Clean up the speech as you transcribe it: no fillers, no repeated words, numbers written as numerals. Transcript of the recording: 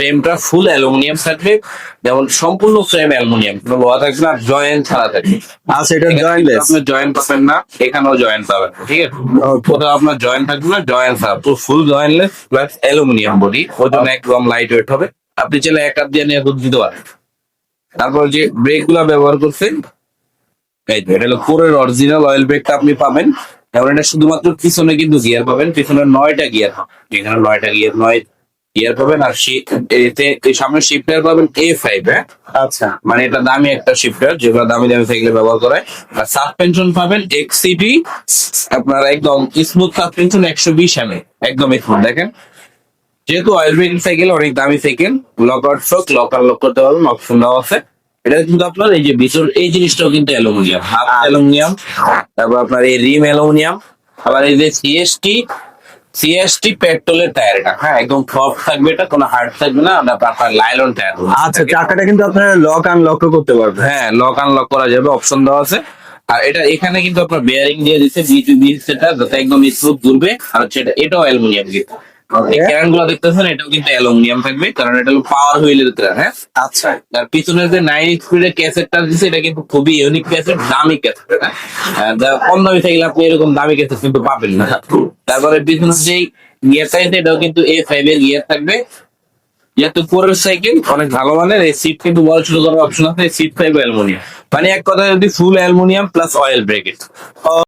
ফ্রেমটা ফুল অ্যালুমিনিয়াম থাকবে, যেমন সম্পূর্ণ ফ্রেম অ্যালুমিনিয়াম, কোনো লোহা থাকবে না, জয়েন্ট ছাড়া থাকবে। আচ্ছা, এটা এখানে কিন্তু জয়েন্টলেস। আপনার জয়েন্ট পাবেন না, এখানেও জয়েন্ট পাবেন না, ঠিক আছে। ওকে। কোথাও আপনার জয়েন্ট থাকবে না, জয়েন্ট ছাড়া পুরো ফুল জয়েন্টলেস প্লাস অ্যালুমিনিয়াম বডি, ওজন একদম লাইট ওয়েট হবে। আপনি চাইলে এক হাত দিয়ে নিয়ে দুধ দিতে পারেন। তারপর যে ব্রেক গুলা ব্যবহার করছেন, এই তো এটা হলো কোরের অরিজিনাল অয়েল ব্রেকটা আপনি পাবেন। এবং এটা শুধুমাত্র পিছনে কিন্তু গিয়ার পাবেন, পিছনে 9টা গিয়ার পাবেন, এখানে 9টা গিয়ার, 9 গিয়ার পাবেন। আর এতে এই সামনে শিফটার পাবেন A5, হ্যাঁ। আচ্ছা, মানে এটা দামি একটা শিফটার, যেগুলো দামি দামি সাইকেলে ব্যবহার করে। আর সাসপেনশন পাবেন XCT, আপনার একদম স্মুথ সাসপেনশন, 120 একদম স্মুথ। দেখেন, যেহেতু অয়েল ব্রেক সাইকেল অনেক দামি সাইকেল, লক আউট শক, লক আর লক করতে পারবেন, অপশন দেওয়া আছে। এটা কিন্তু আপনার এই যে ভিতর এই জিনিসটাও কিন্তু অ্যালুমিনিয়াম, হাফ অ্যালুমিনিয়াম। তারপর আপনার এই রিম অ্যালুমিনিয়াম। আবার এই যে সিএসটি পেট্রোলের টায়ার, এটা হ্যাঁ একদম সফট থাকবে, এটা কোনো হার্ড থাকবে না, আপনার লাইলন টায়ার। আচ্ছা, চাকাটা কিন্তু আপনারা লক আনলক করতে পারবেন। হ্যাঁ, লক আনলক করা যাবে, অপশন দেওয়া আছে। আর এটা এখানে কিন্তু আপনার বেয়ারিং দিয়ে দিচ্ছে B2B সেটা, যাতে একদম স্মুথ ঘুরবে। আর হচ্ছে এটাও অ্যালুমিনিয়াম কিন্তু। এই ক্যান গুলো দেখতেছেন, এটাও কিন্তু অ্যালুমিনিয়াম থাকবে, কারণ এটা হলো পাওয়ার হুইলের ক্যান, হ্যাঁ। আচ্ছা, আর পিছনে যে 9 স্পিডের ক্যাসেটটা দিচ্ছে, এটা কিন্তু খুবই ইউনিক ক্যাসেট, দামি ক্যাসেট, হ্যাঁ। কম দামি থাকলে আপনি এরকম দামি ক্যাসেট কিন্তু পাবেন না। তারপরে পিছনে যেই গিয়ারটা আছে, এটাও কিন্তু A5 এর গিয়ার থাকবে। যেহেতু পরের সাইকেল অনেক ভালো মানের, এই সিট কিন্তু বড় ছোট করার অপশন আছে, সিট 5 অ্যালুমিনিয়াম। মানে এক কথা যদি ফুল অ্যালুমিনিয়াম প্লাস অয়েল ব্রেকেট।